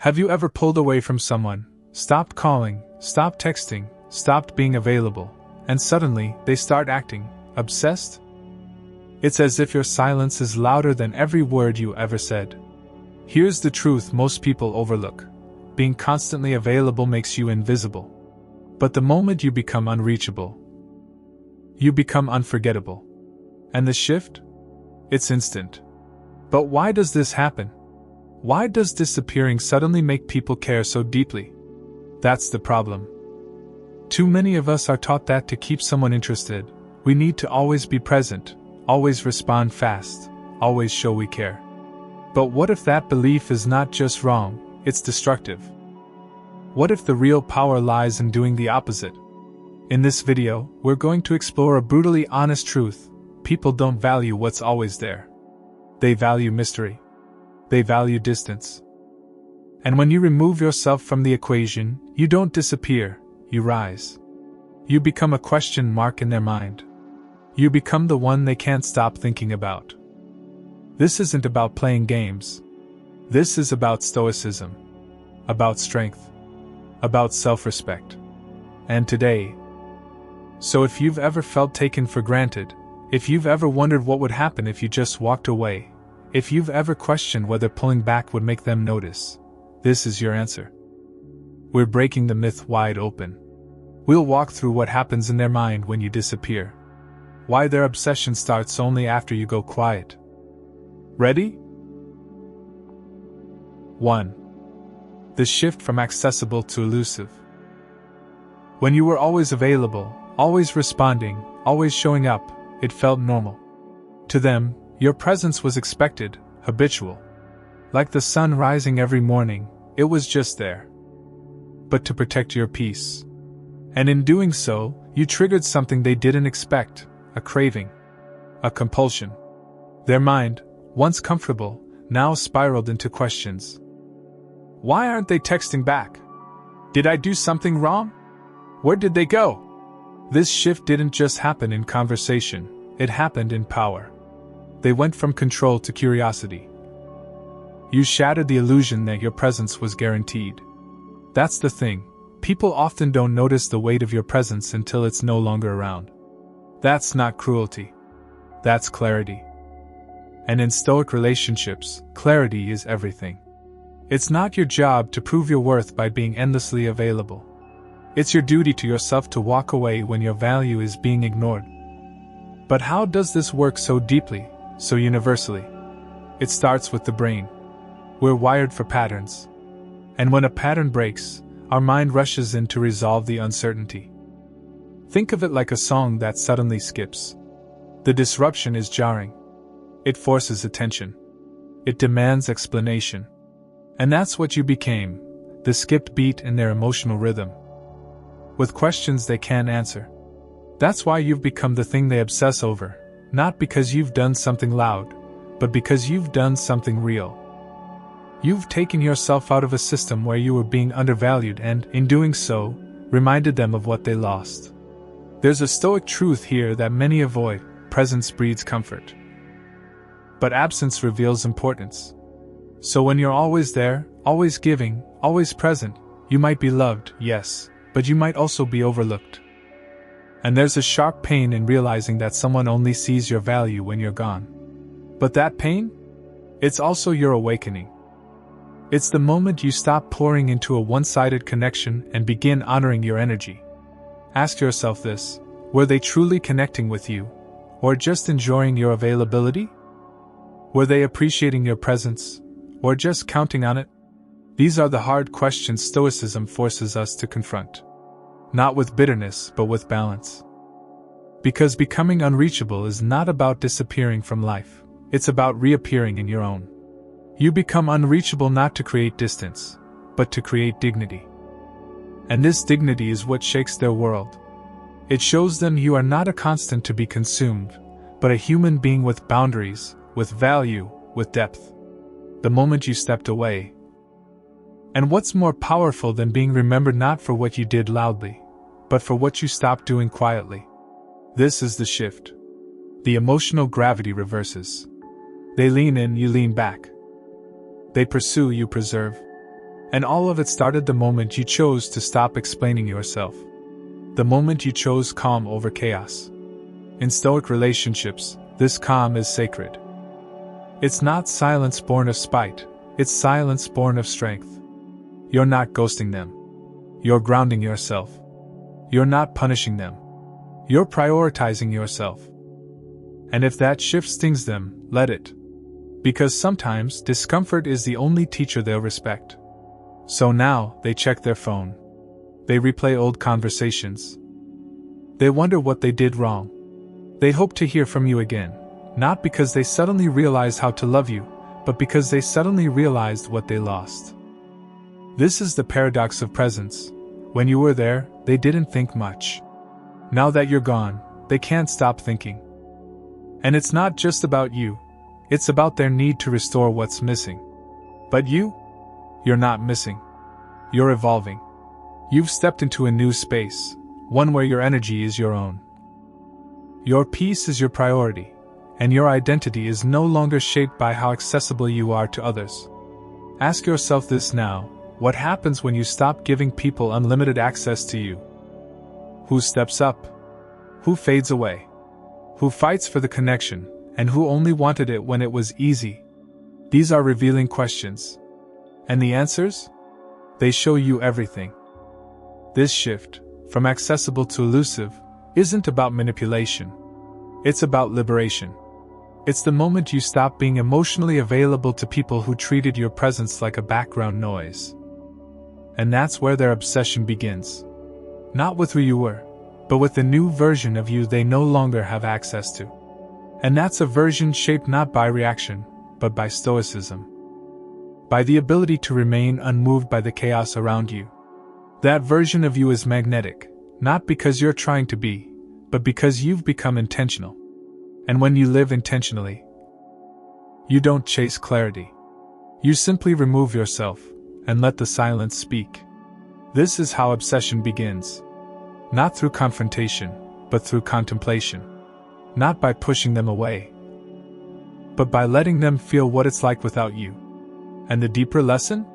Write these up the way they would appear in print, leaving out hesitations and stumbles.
Have you ever pulled away from someone, stopped calling, stopped texting, stopped being available, and suddenly they start acting obsessed? It's as if your silence is louder than every word you ever said. Here's the truth most people overlook. Being constantly available makes you invisible. But the moment you become unreachable, you become unforgettable. And the shift? It's instant. But why does this happen? Why does disappearing suddenly make people care so deeply? That's the problem. Too many of us are taught that to keep someone interested, we need to always be present, always respond fast, always show we care. But what if that belief is not just wrong, it's destructive? What if the real power lies in doing the opposite? In this video, we're going to explore a brutally honest truth. People don't value what's always there. They value mystery. They value distance. And when you remove yourself from the equation, you don't disappear, you rise. You become a question mark in their mind. You become the one they can't stop thinking about. This isn't about playing games. This is about stoicism. About strength. About self-respect. And today. So if you've ever felt taken for granted, if you've ever wondered what would happen if you just walked away, if you've ever questioned whether pulling back would make them notice, this is your answer. We're breaking the myth wide open. We'll walk through what happens in their mind when you disappear. Why their obsession starts only after you go quiet. Ready? 1. The shift from accessible to elusive. When you were always available, always responding, always showing up, it felt normal. To them, your presence was expected, habitual. Like the sun rising every morning, it was just there. But to protect your peace. And in doing so, you triggered something they didn't expect, a craving. A compulsion. Their mind, once comfortable, now spiraled into questions. Why aren't they texting back? Did I do something wrong? Where did they go? This shift didn't just happen in conversation, it happened in power. They went from control to curiosity. You shattered the illusion that your presence was guaranteed. That's the thing. People often don't notice the weight of your presence until it's no longer around. That's not cruelty. That's clarity. And in Stoic relationships, clarity is everything. It's not your job to prove your worth by being endlessly available. It's your duty to yourself to walk away when your value is being ignored. But how does this work so deeply, so universally? It starts with the brain. We're wired for patterns. And when a pattern breaks, our mind rushes in to resolve the uncertainty. Think of it like a song that suddenly skips. The disruption is jarring. It forces attention. It demands explanation. And that's what you became, the skipped beat in their emotional rhythm. With questions they can't answer. That's why you've become the thing they obsess over, not because you've done something loud, but because you've done something real. You've taken yourself out of a system where you were being undervalued and, in doing so, reminded them of what they lost. There's a Stoic truth here that many avoid: presence breeds comfort. But absence reveals importance. So when you're always there, always giving, always present, you might be loved, yes, but you might also be overlooked. And there's a sharp pain in realizing that someone only sees your value when you're gone. But that pain? It's also your awakening. It's the moment you stop pouring into a one-sided connection and begin honoring your energy. Ask yourself this: were they truly connecting with you, or just enjoying your availability? Were they appreciating your presence, or just counting on it? These are the hard questions Stoicism forces us to confront. Not with bitterness, but with balance. Because becoming unreachable is not about disappearing from life, it's about reappearing in your own. You become unreachable not to create distance, but to create dignity. And this dignity is what shakes their world. It shows them you are not a constant to be consumed, but a human being with boundaries, with value, with depth. The moment you stepped away. And what's more powerful than being remembered not for what you did loudly, but for what you stopped doing quietly? This is the shift. The emotional gravity reverses. They lean in, you lean back. They pursue, you preserve. And all of it started the moment you chose to stop explaining yourself. The moment you chose calm over chaos. In Stoic relationships, this calm is sacred. It's not silence born of spite, it's silence born of strength. You're not ghosting them. You're grounding yourself. You're not punishing them. You're prioritizing yourself. And if that shift stings them, let it. Because sometimes discomfort is the only teacher they'll respect. So now, they check their phone. They replay old conversations. They wonder what they did wrong. They hope to hear from you again, not because they suddenly realized how to love you, but because they suddenly realized what they lost. This is the paradox of presence. When you were there, they didn't think much. Now that you're gone, they can't stop thinking. And it's not just about you, it's about their need to restore what's missing. But you're not missing. You're evolving. You've stepped into a new space, one where your energy is your own. Your peace is your priority, and your identity is no longer shaped by how accessible you are to others. Ask yourself this now: what happens when you stop giving people unlimited access to you? Who steps up? Who fades away? Who fights for the connection, and who only wanted it when it was easy? These are revealing questions. And the answers? They show you everything. This shift, from accessible to elusive, isn't about manipulation. It's about liberation. It's the moment you stop being emotionally available to people who treated your presence like a background noise. And that's where their obsession begins. Not with who you were, but with the new version of you they no longer have access to. And that's a version shaped not by reaction, but by stoicism. By the ability to remain unmoved by the chaos around you. That version of you is magnetic, not because you're trying to be, but because you've become intentional. And when you live intentionally, you don't chase clarity. You simply remove yourself, and let the silence speak. This is how obsession begins. Not through confrontation, but through contemplation. Not by pushing them away, but by letting them feel what it's like without you. And the deeper lesson?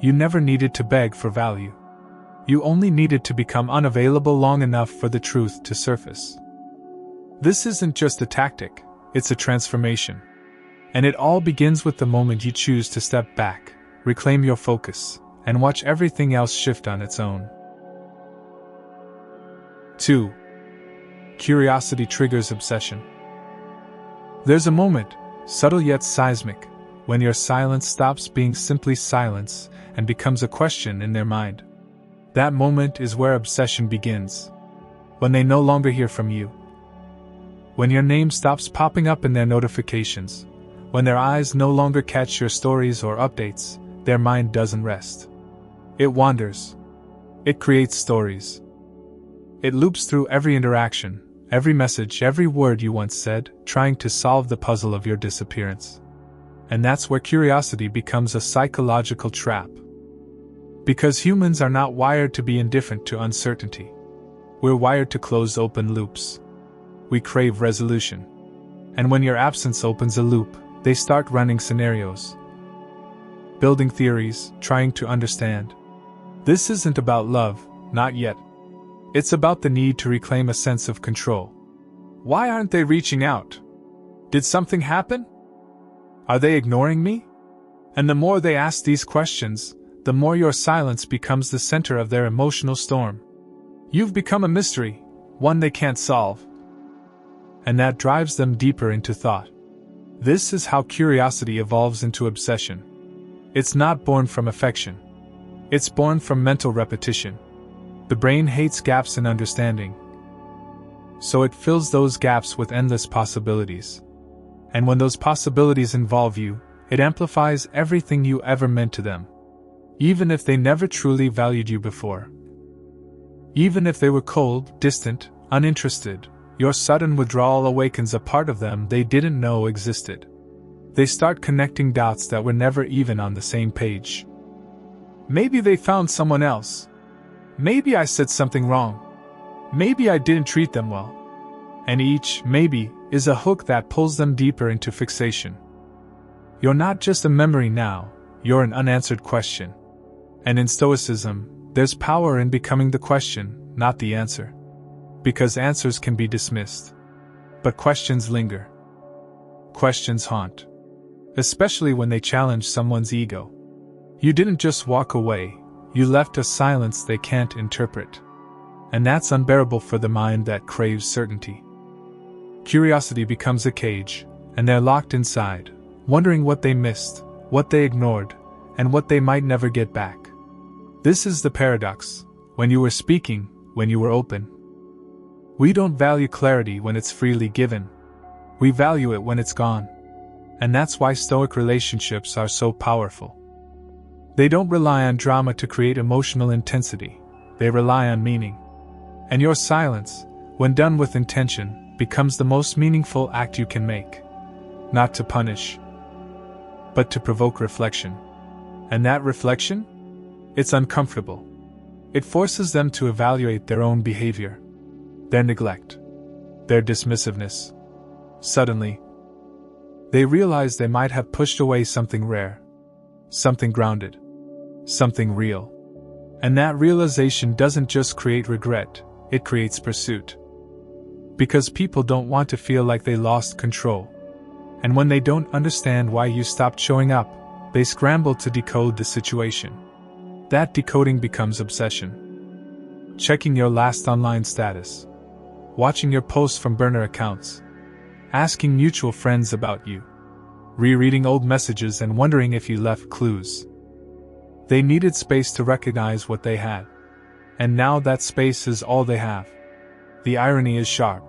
You never needed to beg for value. You only needed to become unavailable long enough for the truth to surface. This isn't just a tactic, it's a transformation. And it all begins with the moment you choose to step back, reclaim your focus, and watch everything else shift on its own. 2. Curiosity triggers obsession. There's a moment, subtle yet seismic, when your silence stops being simply silence and becomes a question in their mind. That moment is where obsession begins. When they no longer hear from you. When your name stops popping up in their notifications. When their eyes no longer catch your stories or updates, their mind doesn't rest. It wanders. It creates stories. It loops through every interaction, every message, every word you once said, trying to solve the puzzle of your disappearance. And that's where curiosity becomes a psychological trap. Because humans are not wired to be indifferent to uncertainty. We're wired to close open loops. We crave resolution. And when your absence opens a loop, they start running scenarios. Building theories, trying to understand. This isn't about love, not yet. It's about the need to reclaim a sense of control. Why aren't they reaching out? Did something happen? Are they ignoring me? And the more they ask these questions, the more your silence becomes the center of their emotional storm. You've become a mystery, one they can't solve. And that drives them deeper into thought. This is how curiosity evolves into obsession. It's not born from affection. It's born from mental repetition. The brain hates gaps in understanding. So it fills those gaps with endless possibilities. And when those possibilities involve you, it amplifies everything you ever meant to them. Even if they never truly valued you before. Even if they were cold, distant, uninterested, your sudden withdrawal awakens a part of them they didn't know existed. They start connecting dots that were never even on the same page. Maybe they found someone else. Maybe I said something wrong. Maybe I didn't treat them well. And each maybe is a hook that pulls them deeper into fixation. You're not just a memory now, you're an unanswered question. And in Stoicism, there's power in becoming the question, not the answer. Because answers can be dismissed. But questions linger. Questions haunt. Especially when they challenge someone's ego. You didn't just walk away, you left a silence they can't interpret. And that's unbearable for the mind that craves certainty. Curiosity becomes a cage, and they're locked inside, wondering what they missed, what they ignored, and what they might never get back. This is the paradox. When you were speaking, when you were open. We don't value clarity when it's freely given. We value it when it's gone. And that's why Stoic relationships are so powerful. They don't rely on drama to create emotional intensity. They rely on meaning. And your silence, when done with intention, becomes the most meaningful act you can make. Not to punish, but to provoke reflection. And that reflection? It's uncomfortable. It forces them to evaluate their own behavior, their neglect, their dismissiveness. Suddenly, they realize they might have pushed away something rare, something grounded, something real. And that realization doesn't just create regret, it creates pursuit. Because people don't want to feel like they lost control. And when they don't understand why you stopped showing up, they scramble to decode the situation. That decoding becomes obsession. Checking your last online status. Watching your posts from burner accounts. Asking mutual friends about you. Rereading old messages and wondering if you left clues. They needed space to recognize what they had. And now that space is all they have. The irony is sharp.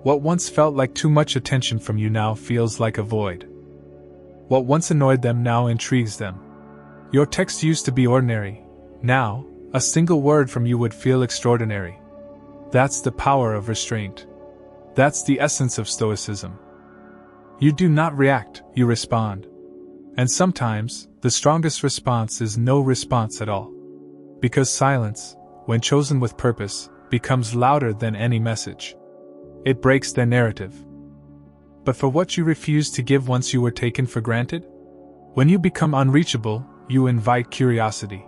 What once felt like too much attention from you now feels like a void. What once annoyed them now intrigues them. Your text used to be ordinary. Now, a single word from you would feel extraordinary. That's the power of restraint. That's the essence of Stoicism. You do not react, you respond. And sometimes, the strongest response is no response at all. Because silence, when chosen with purpose, becomes louder than any message. It breaks their narrative. But for what you refuse to give once you were taken for granted? When you become unreachable, you invite curiosity.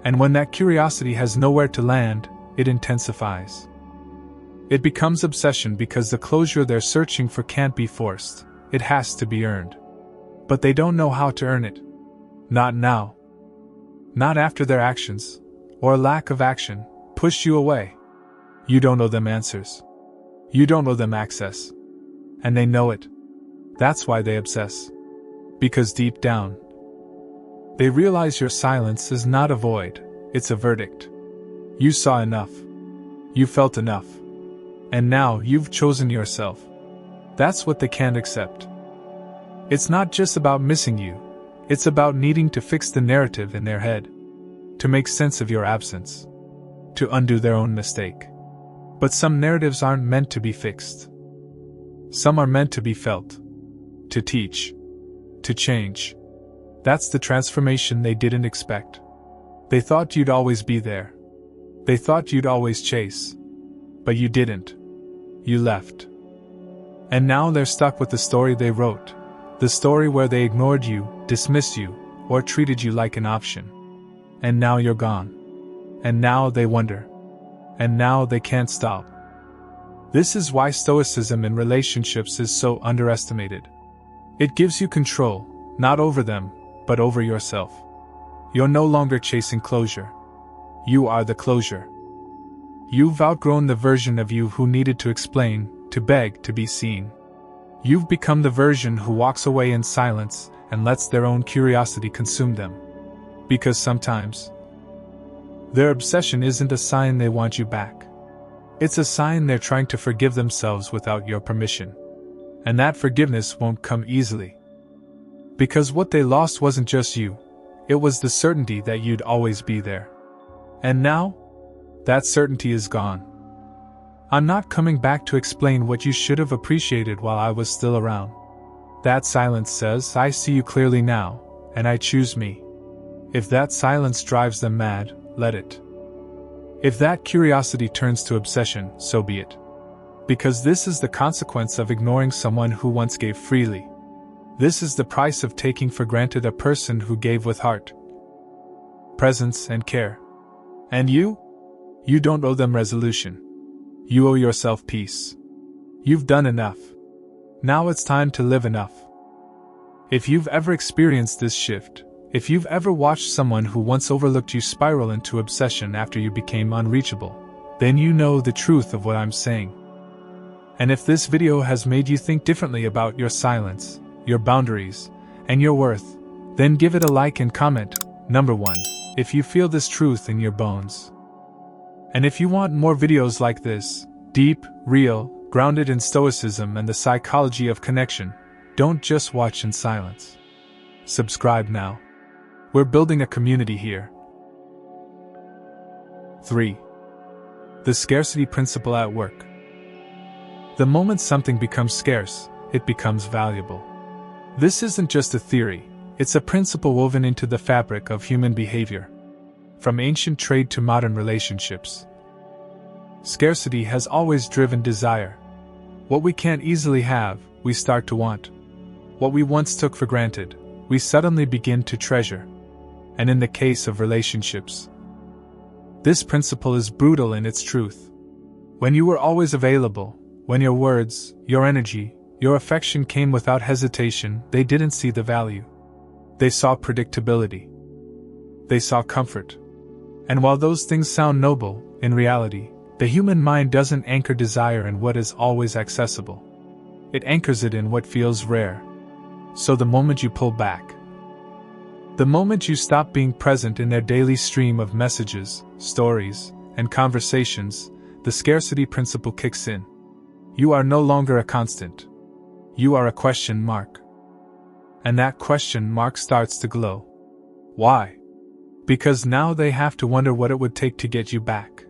And when that curiosity has nowhere to land, it intensifies. It becomes obsession because the closure they're searching for can't be forced, it has to be earned. But they don't know how to earn it. Not now. Not after their actions, or lack of action, pushed you away. You don't owe them answers. You don't owe them access. And they know it. That's why they obsess. Because deep down, they realize your silence is not a void, it's a verdict. You saw enough. You felt enough. And now you've chosen yourself. That's what they can't accept. It's not just about missing you, it's about needing to fix the narrative in their head. To make sense of your absence. To undo their own mistake. But some narratives aren't meant to be fixed. Some are meant to be felt. To teach. To change. That's the transformation they didn't expect. They thought you'd always be there. They thought you'd always chase. But you didn't. You left. And now they're stuck with the story they wrote. The story where they ignored you, dismissed you, or treated you like an option. And now you're gone. And now they wonder. And now they can't stop. This is why Stoicism in relationships is so underestimated. It gives you control, not over them, but over yourself. You're no longer chasing closure. You are the closure. You've outgrown the version of you who needed to explain, to beg to be seen. You've become the version who walks away in silence and lets their own curiosity consume them. Because sometimes, their obsession isn't a sign they want you back. It's a sign they're trying to forgive themselves without your permission. And that forgiveness won't come easily. Because what they lost wasn't just you, it was the certainty that you'd always be there. And now, that certainty is gone. I'm not coming back to explain what you should have appreciated while I was still around. That silence says, I see you clearly now, and I choose me. If that silence drives them mad, let it. If that curiosity turns to obsession, so be it. Because this is the consequence of ignoring someone who once gave freely. This is the price of taking for granted a person who gave with heart. presence, and care. And you? You don't owe them resolution. You owe yourself peace. You've done enough. Now it's time to live enough. If you've ever experienced this shift, if you've ever watched someone who once overlooked you spiral into obsession after you became unreachable, then you know the truth of what I'm saying. And if this video has made you think differently about your silence, your boundaries, and your worth, then give it a like and comment. Number 1, if you feel this truth in your bones. And if you want more videos like this, deep, real, grounded in stoicism and the psychology of connection, don't just watch in silence. Subscribe now. We're building a community here. 3. The scarcity principle at work. The moment something becomes scarce, it becomes valuable. This isn't just a theory, it's a principle woven into the fabric of human behavior. From ancient trade to modern relationships. Scarcity has always driven desire. What we can't easily have, we start to want. What we once took for granted, we suddenly begin to treasure. And in the case of relationships, this principle is brutal in its truth. When you were always available, when your words, your energy, your affection came without hesitation, they didn't see the value. They saw predictability. They saw comfort. And while those things sound noble, in reality, the human mind doesn't anchor desire in what is always accessible. It anchors it in what feels rare. So the moment you pull back, the moment you stop being present in their daily stream of messages, stories, and conversations, the scarcity principle kicks in. You are no longer a constant. You are a question mark. And that question mark starts to glow. Why? Because now they have to wonder what it would take to get you back.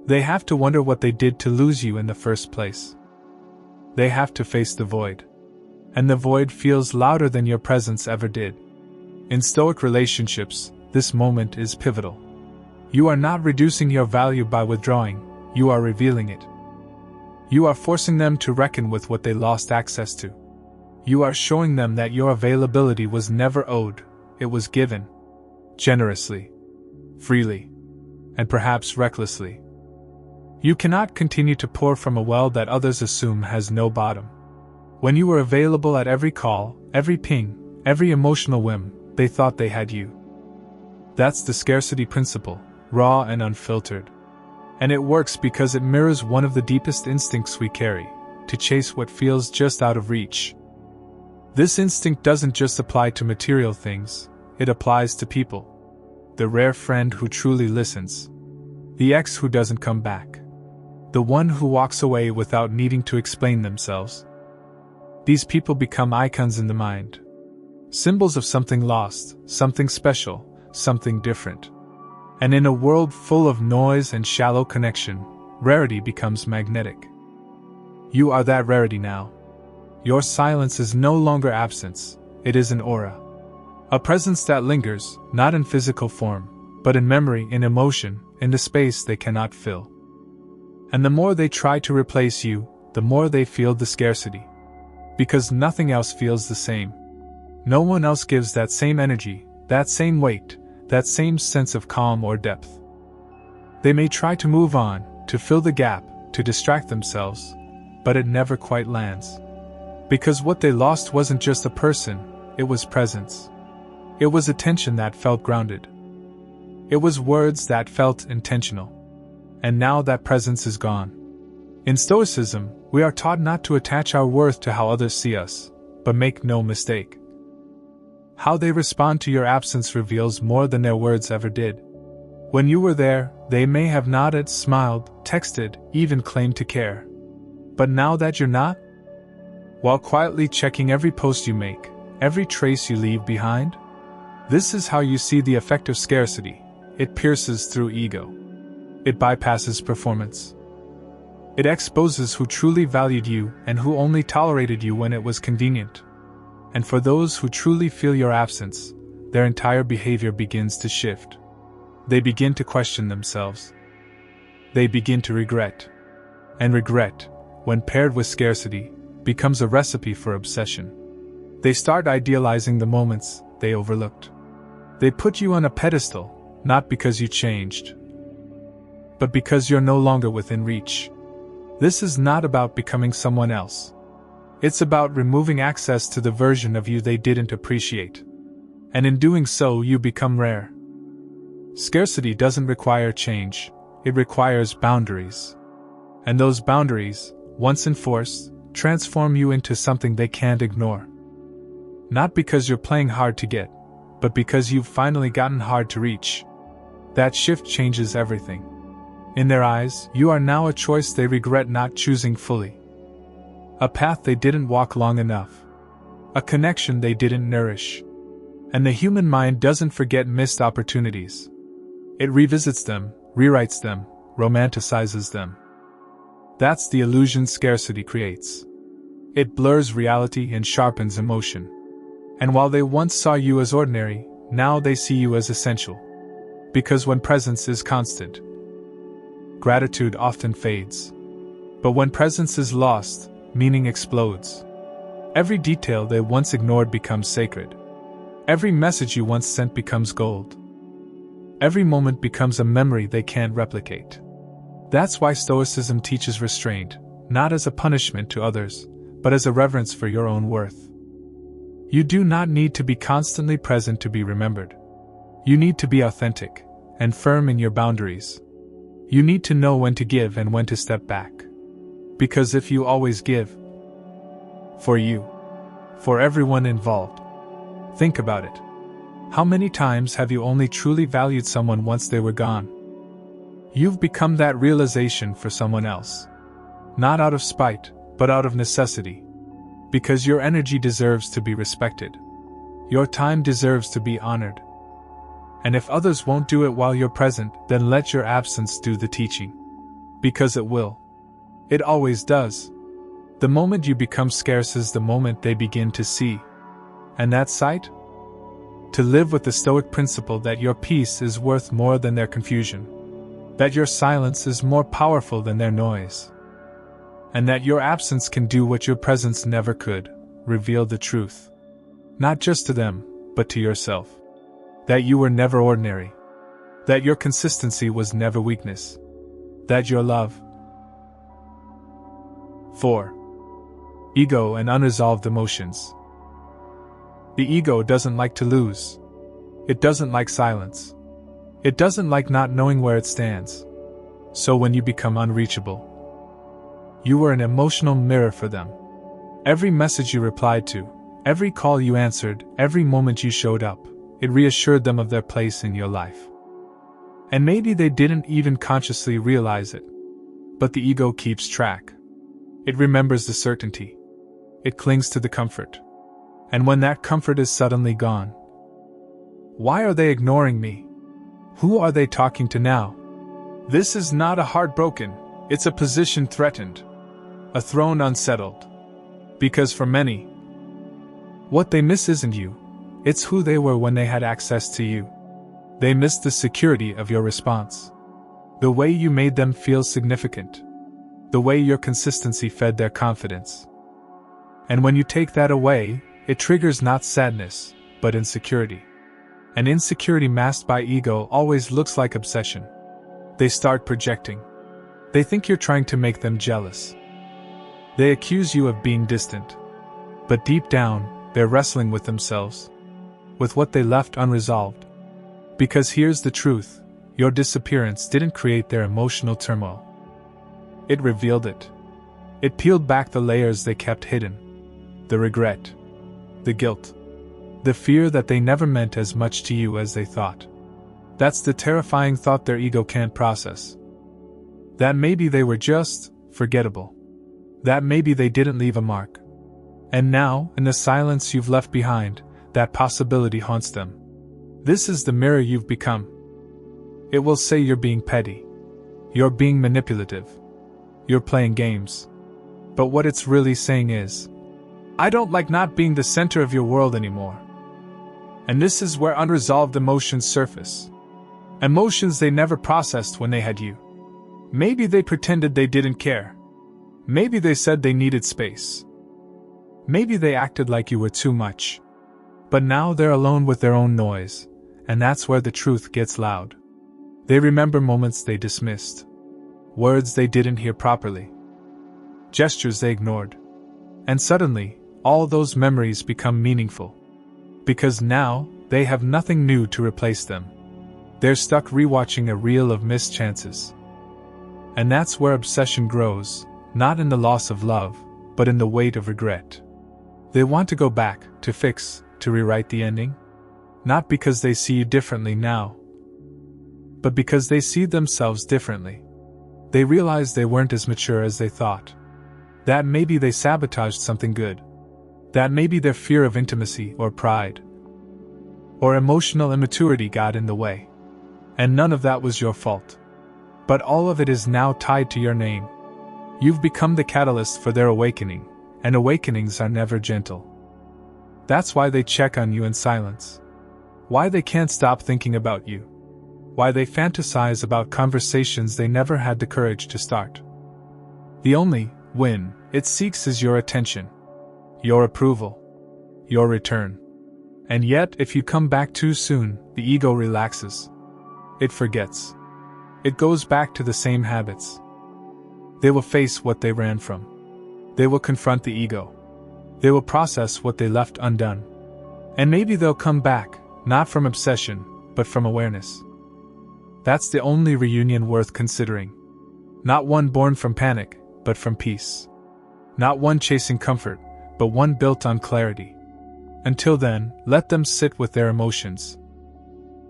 They have to wonder what they did to lose you in the first place. They have to face the void. And the void feels louder than your presence ever did. In Stoic relationships, this moment is pivotal. You are not reducing your value by withdrawing, you are revealing it. You are forcing them to reckon with what they lost access to. You are showing them that your availability was never owed, it was given. Generously. Freely. And perhaps recklessly. You cannot continue to pour from a well that others assume has no bottom. When you were available at every call, every ping, every emotional whim, they thought they had you. That's the scarcity principle, raw and unfiltered. And it works because it mirrors one of the deepest instincts we carry, to chase what feels just out of reach. This instinct doesn't just apply to material things, it applies to people. The rare friend who truly listens. The ex who doesn't come back. The one who walks away without needing to explain themselves. These people become icons in the mind. Symbols of something lost, something special, something different. And in a world full of noise and shallow connection, rarity becomes magnetic. You are that rarity now. Your silence is no longer absence, it is an aura. A presence that lingers, not in physical form, but in memory, in emotion, in the space they cannot fill. And the more they try to replace you, the more they feel the scarcity. Because nothing else feels the same. No one else gives that same energy, that same weight, that same sense of calm or depth. They may try to move on, to fill the gap, to distract themselves, but it never quite lands. Because what they lost wasn't just a person, it was presence. It was attention that felt grounded. It was words that felt intentional. And now that presence is gone. In Stoicism, we are taught not to attach our worth to how others see us, but make no mistake. How they respond to your absence reveals more than their words ever did. When you were there, they may have nodded, smiled, texted, even claimed to care. But now that you're not? While quietly checking every post you make, every trace you leave behind? This is how you see the effect of scarcity. It pierces through ego. It bypasses performance. It exposes who truly valued you and who only tolerated you when it was convenient. And for those who truly feel your absence, their entire behavior begins to shift. They begin to question themselves. They begin to regret. And regret, when paired with scarcity, becomes a recipe for obsession. They start idealizing the moments they overlooked. They put you on a pedestal, not because you changed, but because you're no longer within reach. This is not about becoming someone else. It's about removing access to the version of you they didn't appreciate. And in doing so, you become rare. Scarcity doesn't require change, it requires boundaries. And those boundaries, once enforced, transform you into something they can't ignore. Not because you're playing hard to get, but because you've finally gotten hard to reach. That shift changes everything. In their eyes, you are now a choice they regret not choosing fully. A path they didn't walk long enough. A connection they didn't nourish. And the human mind doesn't forget missed opportunities. It revisits them, rewrites them, romanticizes them. That's the illusion scarcity creates. It blurs reality and sharpens emotion. And while they once saw you as ordinary, now they see you as essential. Because when presence is constant, gratitude often fades. But when presence is lost, meaning explodes. Every detail they once ignored becomes sacred. Every message you once sent becomes gold. Every moment becomes a memory they can't replicate. That's why Stoicism teaches restraint, not as a punishment to others, but as a reverence for your own worth. You do not need to be constantly present to be remembered. You need to be authentic and firm in your boundaries. You need to know when to give and when to step back. Because if you always give, for you, for everyone involved, think about it. How many times have you only truly valued someone once they were gone? You've become that realization for someone else. Not out of spite, but out of necessity. Because your energy deserves to be respected. Your time deserves to be honored. And if others won't do it while you're present, then let your absence do the teaching. Because it will. It always does. The moment you become scarce is the moment they begin to see. And that sight? To live with the Stoic principle that your peace is worth more than their confusion. That your silence is more powerful than their noise. And that your absence can do what your presence never could, reveal the truth. Not just to them, but to yourself. That you were never ordinary. That your consistency was never weakness. That your love. 4. Ego and unresolved emotions. The ego doesn't like to lose. It doesn't like silence. It doesn't like not knowing where it stands. So when you become unreachable, you were an emotional mirror for them. Every message you replied to, every call you answered, every moment you showed up, it reassured them of their place in your life. And maybe they didn't even consciously realize it. But the ego keeps track. It remembers the certainty. It clings to the comfort. And when that comfort is suddenly gone, why are they ignoring me? Who are they talking to now? This is not a heart broken, it's a position threatened. A throne unsettled. Because for many, what they miss isn't you, it's who they were when they had access to you. They miss the security of your response. The way you made them feel significant. The way your consistency fed their confidence. And when you take that away, it triggers not sadness, but insecurity. And insecurity masked by ego always looks like obsession. They start projecting. They think you're trying to make them jealous. They accuse you of being distant. But deep down, they're wrestling with themselves. With what they left unresolved. Because here's the truth, your disappearance didn't create their emotional turmoil. It revealed it. It peeled back the layers they kept hidden. The regret. The guilt. The fear that they never meant as much to you as they thought. That's the terrifying thought their ego can't process. That maybe they were just forgettable. That maybe they didn't leave a mark. And now, in the silence you've left behind, that possibility haunts them. This is the mirror you've become. It will say you're being petty. You're being manipulative. You're playing games. But what it's really saying is, I don't like not being the center of your world anymore. And this is where unresolved emotions surface. Emotions they never processed when they had you. Maybe they pretended they didn't care. Maybe they said they needed space. Maybe they acted like you were too much. But now they're alone with their own noise, And that's where the truth gets loud. They remember moments they dismissed, words they didn't hear properly, gestures they ignored. And suddenly, all those memories become meaningful. Because now, they have nothing new to replace them. They're stuck rewatching a reel of missed chances. And that's where obsession grows, not in the loss of love, but in the weight of regret. They want to go back, to fix, to rewrite the ending. Not because they see you differently now, but because they see themselves differently. They realize they weren't as mature as they thought. That maybe they sabotaged something good. That maybe their fear of intimacy or pride or emotional immaturity got in the way. And none of that was your fault. But all of it is now tied to your name. You've become the catalyst for their awakening, and awakenings are never gentle. That's why they check on you in silence. Why they can't stop thinking about you. Why they fantasize about conversations they never had the courage to start. The only win it seeks is your attention, your approval, your return. And yet, if you come back too soon, the ego relaxes. It forgets. It goes back to the same habits. They will face what they ran from. They will confront the ego. They will process what they left undone. And maybe they'll come back, not from obsession, but from awareness. That's the only reunion worth considering. Not one born from panic, but from peace. Not one chasing comfort, but one built on clarity. Until then, let them sit with their emotions.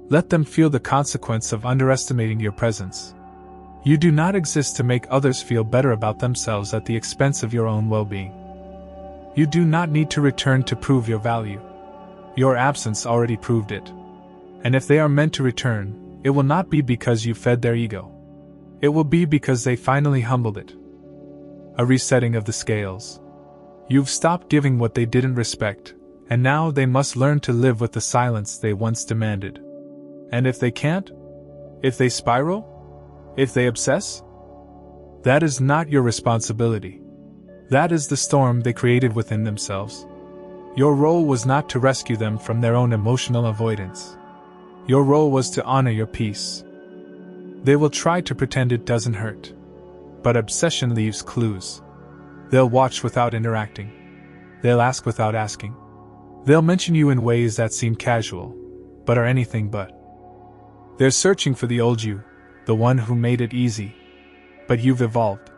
Let them feel the consequence of underestimating your presence. You do not exist to make others feel better about themselves at the expense of your own well-being. You do not need to return to prove your value. Your absence already proved it. And if they are meant to return, it will not be because you fed their ego. It will be because they finally humbled it. A resetting of the scales. You've stopped giving what they didn't respect, and now they must learn to live with the silence they once demanded. And if they can't? If they spiral? If they obsess? That is not your responsibility. That is the storm they created within themselves. Your role was not to rescue them from their own emotional avoidance. Your role was to honor your peace. They will try to pretend it doesn't hurt. But obsession leaves clues. They'll watch without interacting. They'll ask without asking. They'll mention you in ways that seem casual, but are anything but. They're searching for the old you, the one who made it easy. But you've evolved.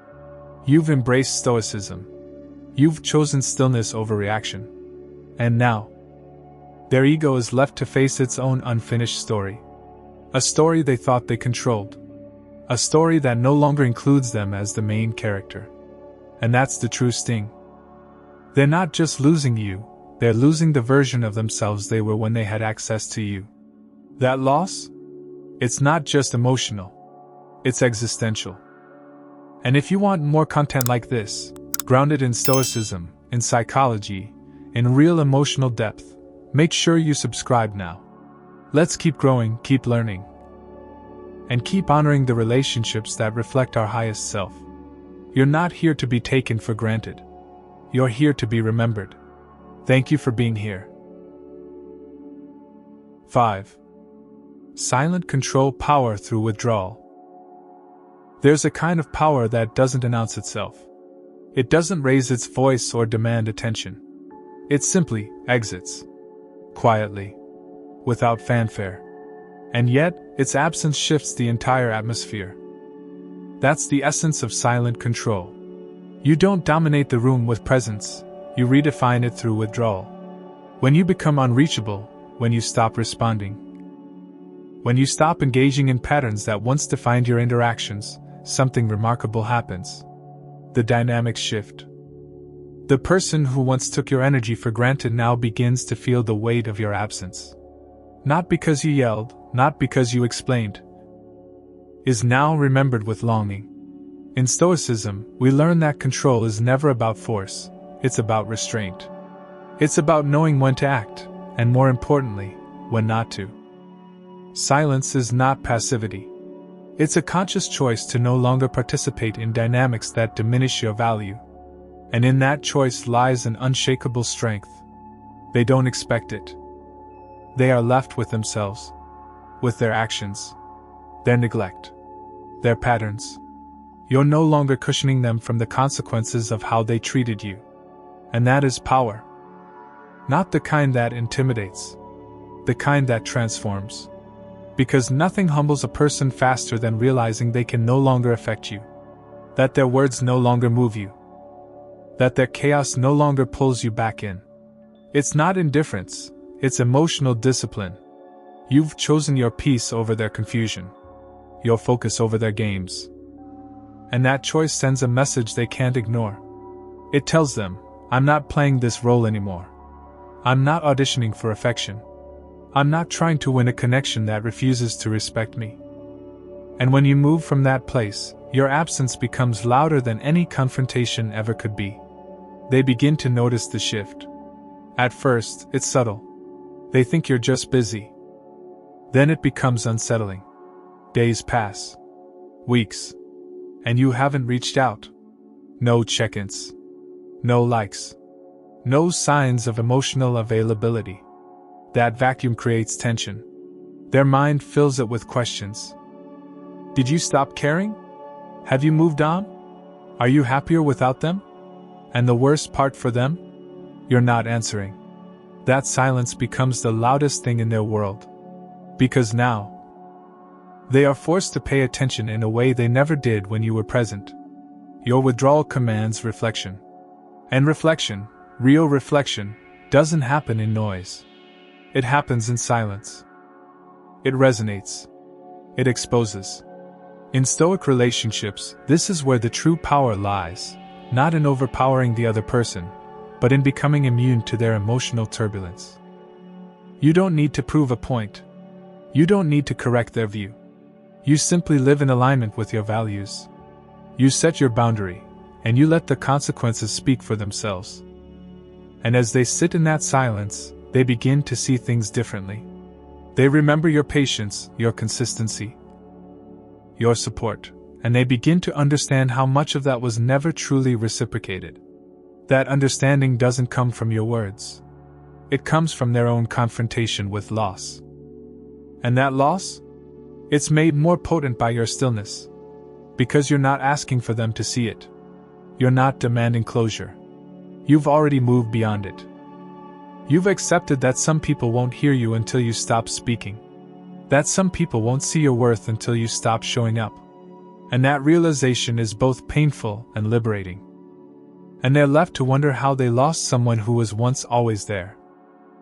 You've embraced stoicism. You've chosen stillness over reaction. And now, their ego is left to face its own unfinished story. A story they thought they controlled. A story that no longer includes them as the main character. And that's the true sting. They're not just losing you, they're losing the version of themselves they were when they had access to you. That loss? It's not just emotional. It's existential. And if you want more content like this, grounded in stoicism, in psychology, in real emotional depth, make sure you subscribe now. Let's keep growing, keep learning, and keep honoring the relationships that reflect our highest self. You're not here to be taken for granted. You're here to be remembered. Thank you for being here. 5. Silent control power through withdrawal. There's a kind of power that doesn't announce itself. It doesn't raise its voice or demand attention. It simply exits. Quietly. Without fanfare. And yet, its absence shifts the entire atmosphere. That's the essence of silent control. You don't dominate the room with presence, you redefine it through withdrawal. When you become unreachable, when you stop responding, when you stop engaging in patterns that once defined your interactions, something remarkable happens. The dynamics shift. The person who once took your energy for granted now begins to feel the weight of your absence. Not because you yelled, not because you explained. Is now remembered with longing. In Stoicism, we learn that control is never about force, it's about restraint. It's about knowing when to act, and more importantly, when not to. Silence is not passivity. It's a conscious choice to no longer participate in dynamics that diminish your value. And in that choice lies an unshakable strength. They don't expect it. They are left with themselves. with their actions, their neglect, their patterns. You're no longer cushioning them from the consequences of how they treated you. And that is power. Not the kind that intimidates, the kind that transforms. Because nothing humbles a person faster than realizing they can no longer affect you, that their words no longer move you, that their chaos no longer pulls you back in. It's not indifference, it's emotional discipline. You've chosen your peace over their confusion, your focus over their games. And that choice sends a message they can't ignore. It tells them, I'm not playing this role anymore. I'm not auditioning for affection. I'm not trying to win a connection that refuses to respect me. And when you move from that place, your absence becomes louder than any confrontation ever could be. They begin to notice the shift. At first, it's subtle. They think you're just busy. Then it becomes unsettling. Days pass. Weeks. And you haven't reached out. No check-ins. No likes. No signs of emotional availability. That vacuum creates tension. Their mind fills it with questions. Did you stop caring? Have you moved on? Are you happier without them? And the worst part for them? You're not answering. That silence becomes the loudest thing in their world. Because now, they are forced to pay attention in a way they never did when you were present. Your withdrawal commands reflection. And reflection, real reflection, doesn't happen in noise. It happens in silence. It resonates. It exposes. In Stoic relationships, this is where the true power lies, not in overpowering the other person, but in becoming immune to their emotional turbulence. You don't need to prove a point. You don't need to correct their view. You simply live in alignment with your values. You set your boundary, and you let the consequences speak for themselves. And as they sit in that silence, they begin to see things differently. They remember your patience, your consistency, your support, and they begin to understand how much of that was never truly reciprocated. That understanding doesn't come from your words. It comes from their own confrontation with loss. And that loss? It's made more potent by your stillness. Because you're not asking for them to see it. You're not demanding closure. You've already moved beyond it. You've accepted that some people won't hear you until you stop speaking. That some people won't see your worth until you stop showing up. And that realization is both painful and liberating. And they're left to wonder how they lost someone who was once always there.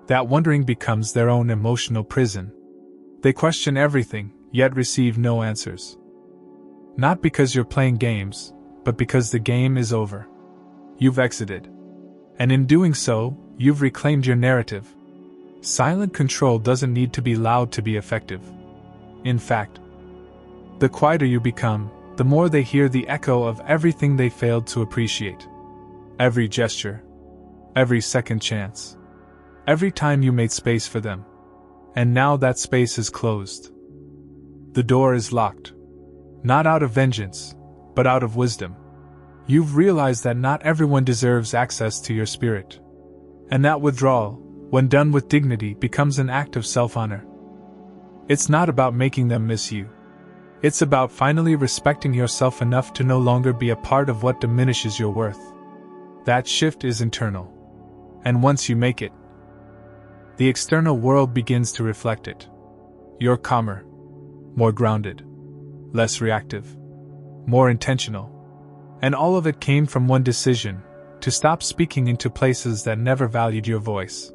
That wondering becomes their own emotional prison. They question everything, yet receive no answers. Not because you're playing games, but because the game is over. You've exited. And in doing so, you've reclaimed your narrative. Silent control doesn't need to be loud to be effective. In fact, the quieter you become, the more they hear the echo of everything they failed to appreciate. Every gesture. Every second chance. Every time you made space for them. And now that space is closed. The door is locked. Not out of vengeance, but out of wisdom. You've realized that not everyone deserves access to your spirit. And that withdrawal, when done with dignity, becomes an act of self-honor. It's not about making them miss you. It's about finally respecting yourself enough to no longer be a part of what diminishes your worth. That shift is internal. And once you make it, the external world begins to reflect it. You're calmer, more grounded, less reactive, more intentional. And all of it came from one decision: to stop speaking into places that never valued your voice.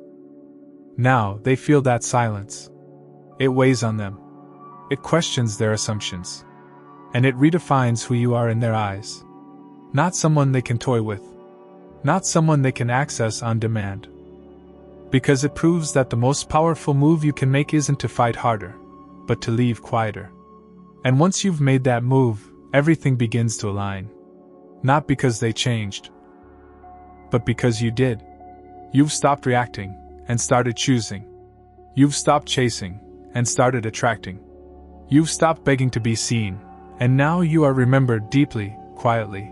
Now they feel that silence. It weighs on them. It questions their assumptions. And it redefines who you are in their eyes. Not someone they can toy with. Not someone they can access on demand. Because it proves that the most powerful move you can make isn't to fight harder, but to leave quieter. And once you've made that move, everything begins to align. Not because they changed, but because you did. You've stopped reacting and started choosing. You've stopped chasing and started attracting. You've stopped begging to be seen, and now you are remembered deeply, quietly.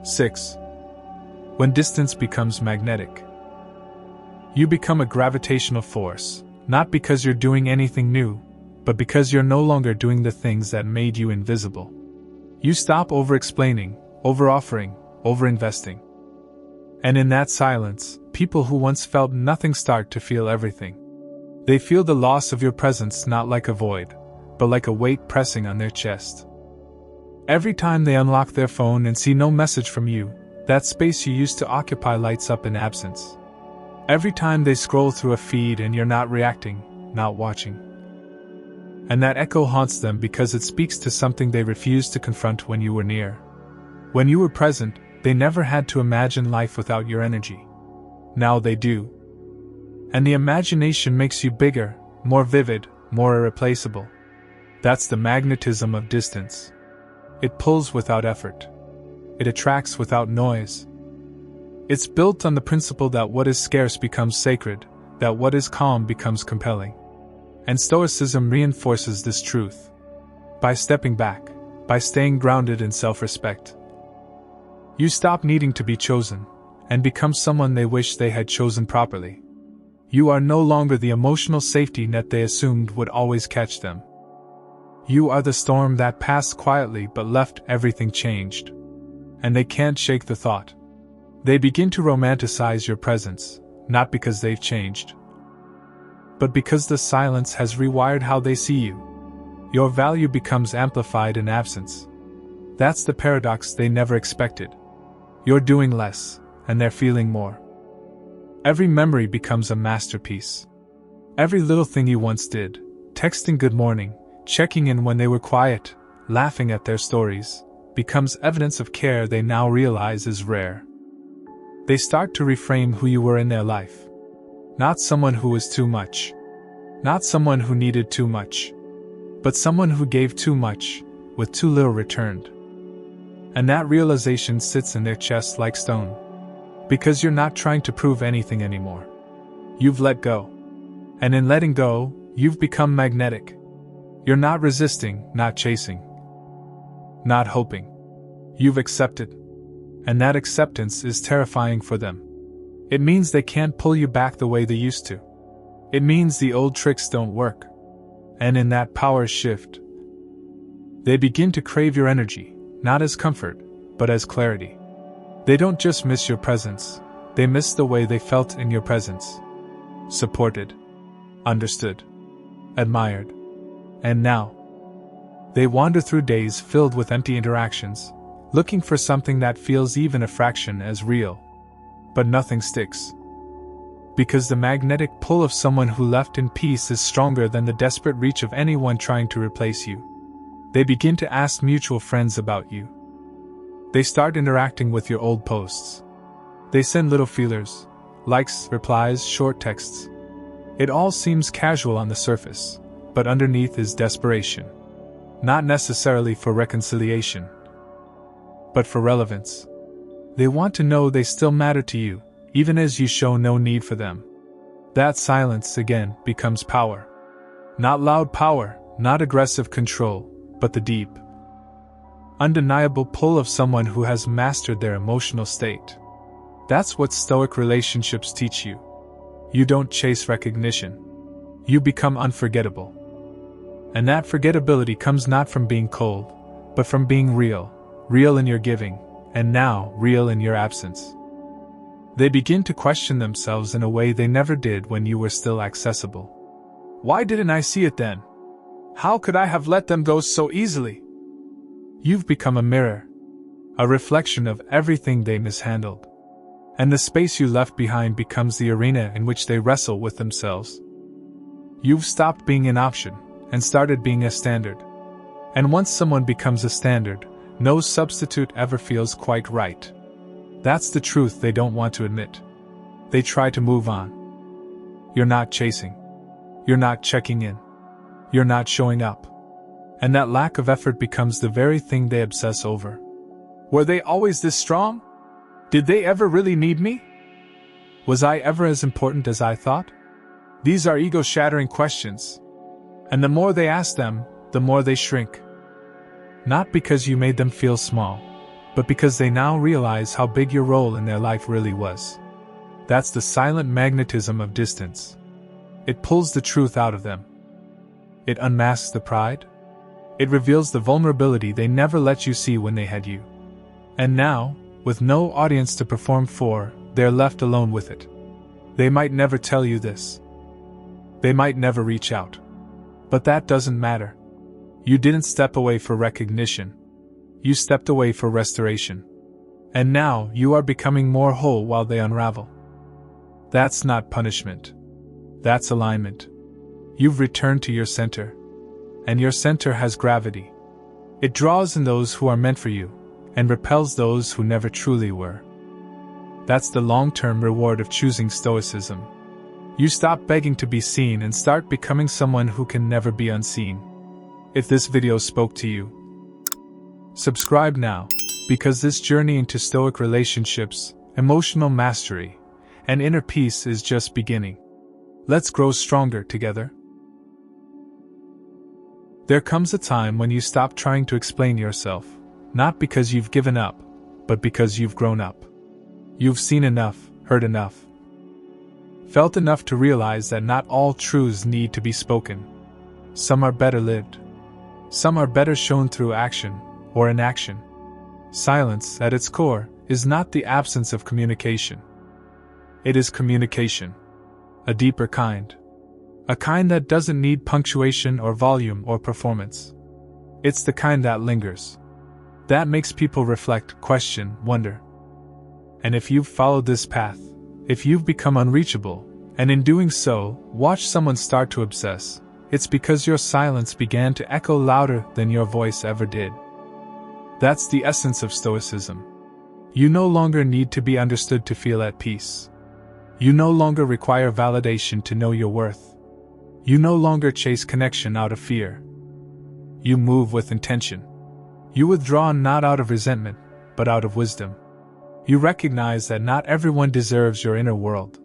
6. When distance becomes magnetic. You become a gravitational force, Not because you're doing anything new, but because you're no longer doing the things that made you invisible. You stop over-explaining, over-offering, over-investing. And in that silence, people who once felt nothing start to feel everything. They feel the loss of your presence not like a void, but like a weight pressing on their chest. Every time they unlock their phone and see no message from you, that space you used to occupy lights up in absence. Every time they scroll through a feed and you're not reacting, not watching. And that echo haunts them because it speaks to something they refused to confront when you were near. When you were present, they never had to imagine life without your energy. Now they do. And the imagination makes you bigger, more vivid, more irreplaceable. That's the magnetism of distance. It pulls without effort. It attracts without noise. It's built on the principle that what is scarce becomes sacred, that what is calm becomes compelling. And Stoicism reinforces this truth. By stepping back, by staying grounded in self-respect. You stop needing to be chosen, and become someone they wish they had chosen properly. You are no longer the emotional safety net they assumed would always catch them. You are the storm that passed quietly but left everything changed. And they can't shake the thought. They begin to romanticize your presence, not because they've changed, but because the silence has rewired how they see you. Your value becomes amplified in absence. That's the paradox they never expected. You're doing less, and they're feeling more. Every memory becomes a masterpiece. Every little thing you once did, texting good morning, checking in when they were quiet, laughing at their stories, becomes evidence of care they now realize is rare. They start to reframe who you were in their life. Not someone who was too much. Not someone who needed too much. But someone who gave too much, with too little returned. And that realization sits in their chest like stone. Because you're not trying to prove anything anymore. You've let go. And in letting go, you've become magnetic. You're not resisting, not chasing. Not hoping. You've accepted. And that acceptance is terrifying for them. It means they can't pull you back the way they used to. It means the old tricks don't work. And in that power shift, they begin to crave your energy, not as comfort, but as clarity. They don't just miss your presence, they miss the way they felt in your presence. Supported, understood, admired. And now, they wander through days filled with empty interactions, looking for something that feels even a fraction as real. But nothing sticks. Because the magnetic pull of someone who left in peace is stronger than the desperate reach of anyone trying to replace you. They begin to ask mutual friends about you. They start interacting with your old posts. They send little feelers, likes, replies, short texts. It all seems casual on the surface, but underneath is desperation. Not necessarily for reconciliation, but for relevance. They want to know they still matter to you, even as you show no need for them. That silence, again, becomes power. Not loud power, not aggressive control, but the deep, undeniable pull of someone who has mastered their emotional state. That's what Stoic relationships teach you. You don't chase recognition. You become unforgettable. And that forgettability comes not from being cold, but from being real. Real in your giving, and now real in your absence. They begin to question themselves in a way they never did when you were still accessible. Why didn't I see it then? How could I have let them go so easily? You've become a mirror, a reflection of everything they mishandled. And the space you left behind becomes the arena in which they wrestle with themselves. You've stopped being an option, and started being a standard. And once someone becomes a standard, no substitute ever feels quite right. That's the truth they don't want to admit. They try to move on. You're not chasing. You're not checking in. You're not showing up. And that lack of effort becomes the very thing they obsess over. Were they always this strong? Did they ever really need me? Was I ever as important as I thought? These are ego-shattering questions. And the more they ask them, the more they shrink. Not because you made them feel small, but because they now realize how big your role in their life really was. That's the silent magnetism of distance. It pulls the truth out of them. It unmasks the pride. It reveals the vulnerability they never let you see when they had you. And now, with no audience to perform for, they're left alone with it. They might never tell you this. They might never reach out. But that doesn't matter. You didn't step away for recognition. You stepped away for restoration. And now you are becoming more whole while they unravel. That's not punishment. That's alignment. You've returned to your center. And your center has gravity. It draws in those who are meant for you, and repels those who never truly were. That's the long-term reward of choosing Stoicism. You stop begging to be seen and start becoming someone who can never be unseen. If this video spoke to you, subscribe now, because this journey into Stoic relationships, emotional mastery, and inner peace is just beginning. Let's grow stronger together. There comes a time when you stop trying to explain yourself, not because you've given up, but because you've grown up. You've seen enough, heard enough, felt enough to realize that not all truths need to be spoken. Some are better lived. Some are better shown through action, or inaction. Silence, at its core, is not the absence of communication. It is communication. A deeper kind. A kind that doesn't need punctuation or volume or performance. It's the kind that lingers. That makes people reflect, question, wonder. And if you've followed this path, if you've become unreachable, and in doing so, watch someone start to obsess, it's because your silence began to echo louder than your voice ever did. That's the essence of Stoicism. You no longer need to be understood to feel at peace. You no longer require validation to know your worth. You no longer chase connection out of fear. You move with intention. You withdraw not out of resentment, but out of wisdom. You recognize that not everyone deserves your inner world.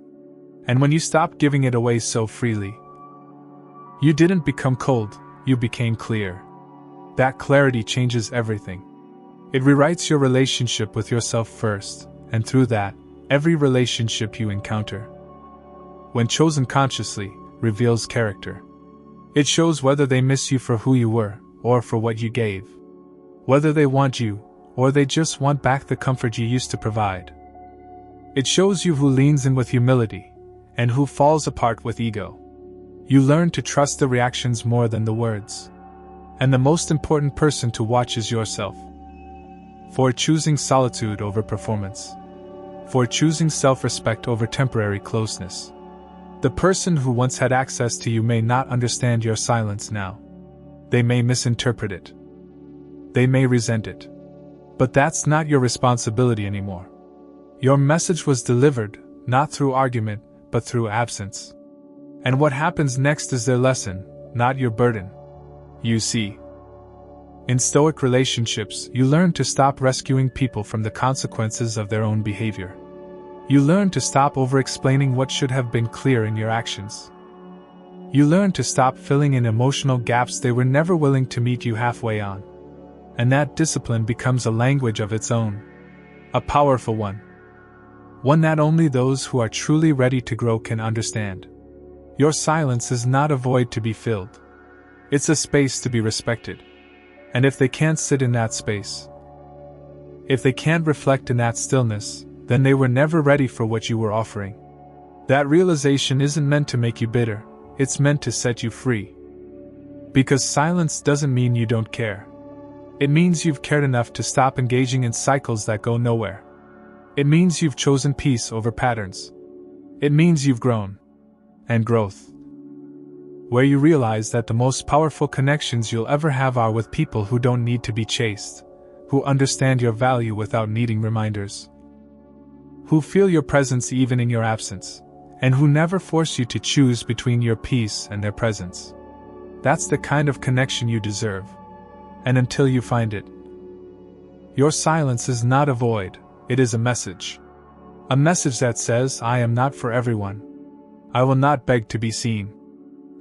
And when you stop giving it away so freely, you didn't become cold, you became clear. That clarity changes everything. It rewrites your relationship with yourself first, and through that, every relationship you encounter, when chosen consciously, reveals character. It shows whether they miss you for who you were, or for what you gave. Whether they want you, or they just want back the comfort you used to provide. It shows you who leans in with humility, and who falls apart with ego. You learn to trust the reactions more than the words. And the most important person to watch is yourself. For choosing solitude over performance. For choosing self-respect over temporary closeness. The person who once had access to you may not understand your silence now. They may misinterpret it. They may resent it. But that's not your responsibility anymore. Your message was delivered, not through argument, but through absence. And what happens next is their lesson, not your burden. You see, in Stoic relationships, you learn to stop rescuing people from the consequences of their own behavior. You learn to stop over-explaining what should have been clear in your actions. You learn to stop filling in emotional gaps they were never willing to meet you halfway on. And that discipline becomes a language of its own. A powerful one. One that only those who are truly ready to grow can understand. Your silence is not a void to be filled. It's a space to be respected. And if they can't sit in that space, if they can't reflect in that stillness, then they were never ready for what you were offering. That realization isn't meant to make you bitter, it's meant to set you free. Because silence doesn't mean you don't care. It means you've cared enough to stop engaging in cycles that go nowhere. It means you've chosen peace over patterns. It means you've grown. And growth. Where you realize that the most powerful connections you'll ever have are with people who don't need to be chased, who understand your value without needing reminders, who feel your presence even in your absence, and who never force you to choose between your peace and their presence. That's the kind of connection you deserve. And until you find it, your silence is not a void, it is a message. A message that says, I am not for everyone. I will not beg to be seen.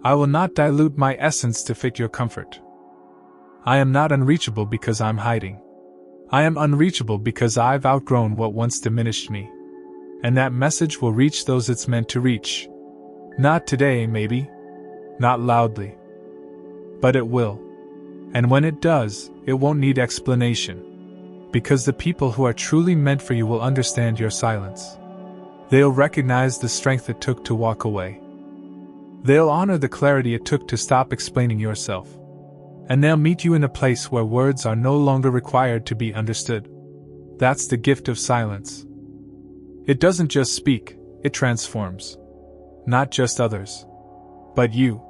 I will not dilute my essence to fit your comfort. I am not unreachable because I'm hiding. I am unreachable because I've outgrown what once diminished me. And that message will reach those it's meant to reach. Not today, maybe. Not loudly. But it will. And when it does, it won't need explanation. Because the people who are truly meant for you will understand your silence. They'll recognize the strength it took to walk away. They'll honor the clarity it took to stop explaining yourself. And they'll meet you in a place where words are no longer required to be understood. That's the gift of silence. It doesn't just speak, it transforms. Not just others, but you.